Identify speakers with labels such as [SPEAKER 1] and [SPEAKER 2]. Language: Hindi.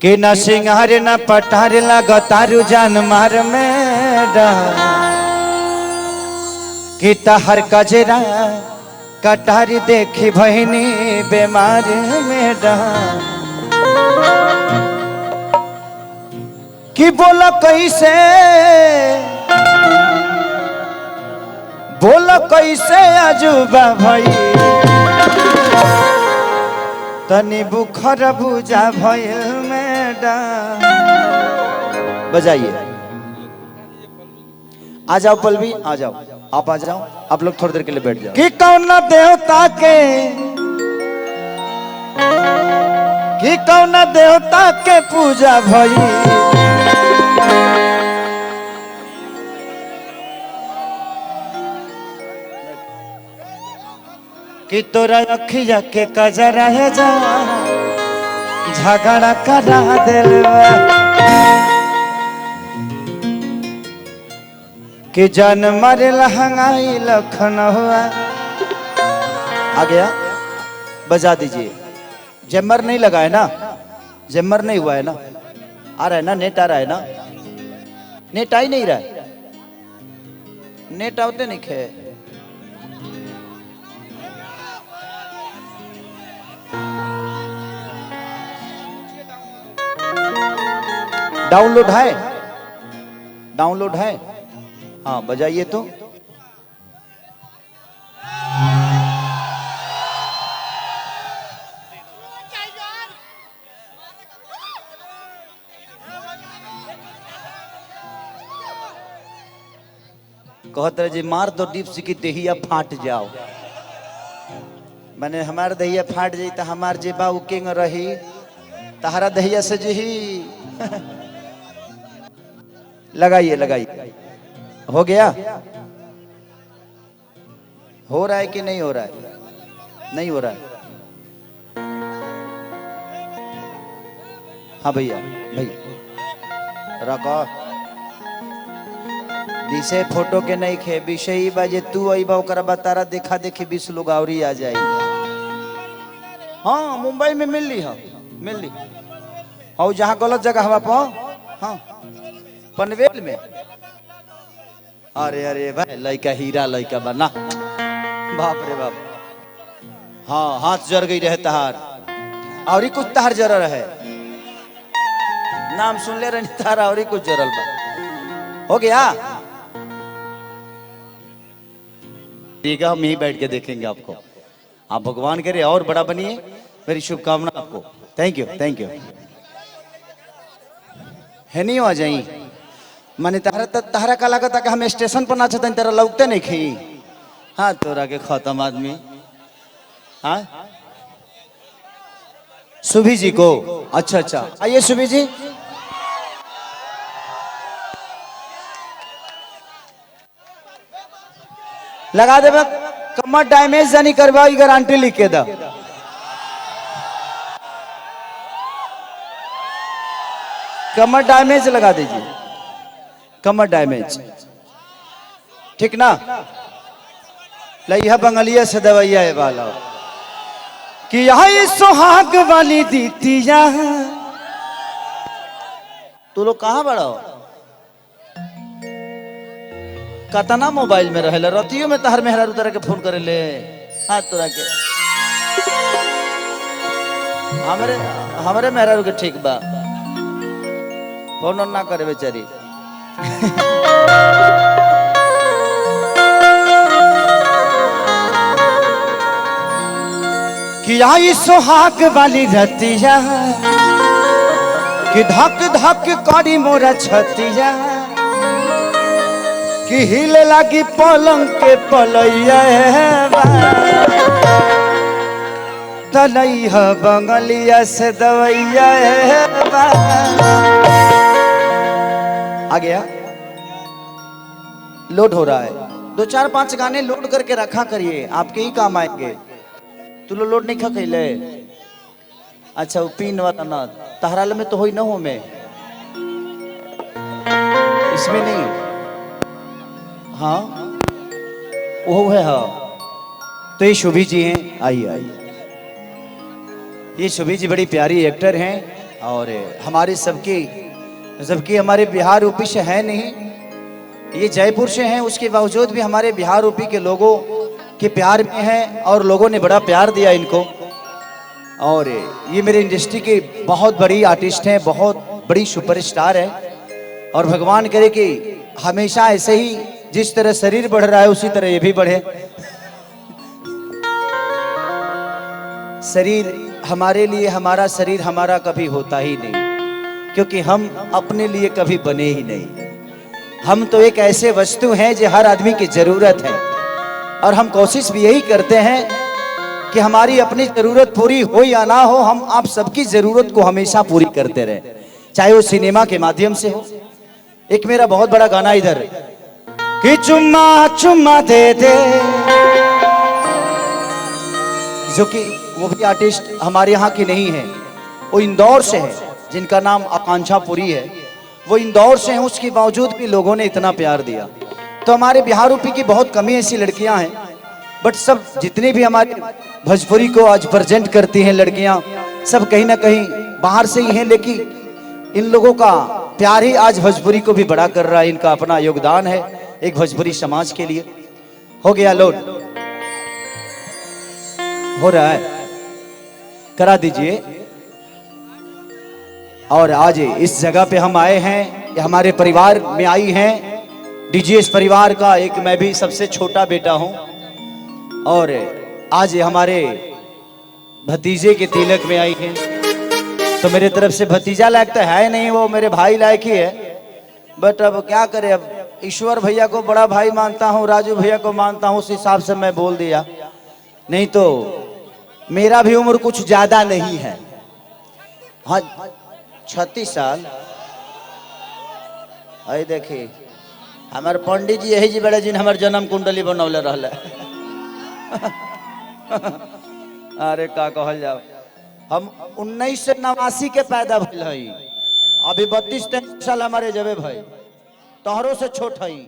[SPEAKER 1] कि न सिंगार न पठार लगतारू जान मार में कि तहर कजरा कटारी देखी बहनी बीमार में कि बोलो कैसे अजूबा भई तनी बुखर बुझा भइल मैडम। बजाइए, आ जाओ पलवी, आ जाओ, आप आ जाओ, आप लोग थोड़ी देर के लिए बैठ जाओ। कि कौन देवता के पूजा भई कि तोरा अखिया के कजरा है जा झगड़ा करा दिलवा कि जन मरे लहंगाई लखन हुआ। आ गया, बजा दीजिए। जेमर नहीं लगा है ना, जेमर नहीं हुआ है ना, आ रहा है ना, नेट आ रहा है ना, नेट आ ही नहीं रहा है, नेट आते नहीं खे। डाउनलोड है, डाउनलोड है, हाँ बजाइए तो। कहते जी मार दो डिप्स की दहिया फाट जाओ, मैंने हमार दहिया फाट जाई तो हमार जेबा उकेंग रही तहरा दहिया से जी। लगाइए लगाइए, हो गया, हो रहा है कि नहीं हो रहा है? नहीं हो रहा है। हाँ भैया, भैया रखो दिशे फोटो के नहीं खे विषय बाजे तू अबा ओकरा बतारा देखा देखी 20 लोग आवरी आ जाए। हाँ मुंबई में मिल ली, हाँ मिल ली, हाँ जहाँ गलत जगह हवा पाओ, हाँ पनवेल में। अरे अरे भाई लड़का हीरा लड़का बना, बाप रे बाप। हाँ हाथ जर गई रहे तहार और ही कुछ तहार जर रहे, नाम सुन ले रही तार और ही कुछ जरल बा। हो गया, ठीक है, हम यहीं बैठ के देखेंगे आपको। आप भगवान करे और बड़ा बनिए, मेरी शुभकामना आपको। Thank you, thank you. है नहीं आ जाई माने तहरा का लागत कि हम स्टेशन पर नाचते तेरा लौटते नहीं खी। हाँ तोरा के खत्म आदमी। हाँ सुभी जी को, अच्छा अच्छा, आइए सुभी जी। लगा दे, कमर डैमेज जानी करवाई गारंटी लिख के दा। कमर डैमेज लगा दीजिए, कमर डैमेज, ठीक ना। लइहा बंगलिया से दवाइया है वाला कि यही सुहाग वाली दीतिया। तू लोग कहाँ बड़ा हो? कतना मोबाइल में रहे रतियों में तहर मेहरा उतर के फोन करे ले। हाँ तोरा के हमरे मेहरा के ठीक बा, फोन ना करे बेचारी। कि आई सुहाग वाली रतिया कि धक धक करी मोरा छतिया कि हिले लगी पलंग के पलैया तलैया बंगलिया से दवैया। आ गया, लोड हो रहा है, 2 4 5 गाने लोड करके रखा करिए, आपके ही काम आएंगे। तू लोड नहीं खा कैले? अच्छा वो पिन वाला ना तहराल में तो हो ना हो, में इसमें नहीं। हाँ वो है, हाँ तो ये शुभी जी हैं, आइए आइए। ये शुभी जी बड़ी प्यारी एक्टर हैं और हमारे सबकी, जबकि हमारे बिहार यूपी से है नहीं, ये जयपुर से हैं, उसके बावजूद भी हमारे बिहार यूपी के लोगों के प्यार में हैं और लोगों ने बड़ा प्यार दिया इनको। और ये मेरे इंडस्ट्री के बहुत बड़ी आर्टिस्ट हैं, बहुत बड़ी सुपरस्टार है। और भगवान करे कि हमेशा ऐसे ही जिस तरह शरीर बढ़ रहा है उसी तरह ये भी बढ़े। शरीर हमारे लिए, हमारा शरीर हमारा कभी होता ही नहीं, क्योंकि हम अपने लिए कभी बने ही नहीं। हम तो एक ऐसे वस्तु हैं जो हर आदमी की जरूरत है, और हम कोशिश भी यही करते हैं कि हमारी अपनी जरूरत पूरी हो या ना हो, हम आप सबकी जरूरत को हमेशा पूरी करते रहे, चाहे वो सिनेमा के माध्यम से हो। एक मेरा बहुत बड़ा गाना इधर कि चुम्मा चुम्मा दे दे, जो कि वो भी आर्टिस्ट हमारे यहाँ की नहीं है, वो इंदौर से है, जिनका नाम आकांक्षा पुरी है। वो इंदौर से हैं, उसके बावजूद भी लोगों ने इतना प्यार दिया। तो हमारे बिहार यूपी की बहुत कमी ऐसी लड़कियां हैं, बट सब जितने भी हमारे भोजपुरी को आज प्रेजेंट करती हैं लड़कियां, सब कहीं ना कहीं बाहर से ही हैं, लेकिन इन लोगों का प्यार ही आज भोजपुरी को भी बड़ा कर रहा है। इनका अपना योगदान है एक भोजपुरी समाज के लिए। हो गया लोड, हो रहा है, करा दीजिए। और आज इस जगह पे हम आए हैं, हमारे परिवार में आई हैं, डीजीएस परिवार का एक मैं भी सबसे छोटा बेटा हूं। और आज हमारे भतीजे के तिलक में आई हैं, तो मेरे तरफ से भतीजा लायक तो है नहीं, वो मेरे भाई लायक ही है। बट अब क्या करें, अब ईश्वर भैया को बड़ा भाई मानता हूँ, राजू भैया को मानता हूँ, उस हिसाब से मैं बोल दिया। नहीं तो मेरा भी उम्र कुछ ज्यादा नहीं है, हाँ 36 साल। आई देखी हमारे पंडित जी यही जी बड़े जिन हमारे जन्म कुंडली बनौले रहले। अरे का कहल जाओ, हम 1989 के पैदा भइल हई, अभी 32-33 साल हमारे जबे भाई, तोहरों से छोट हई।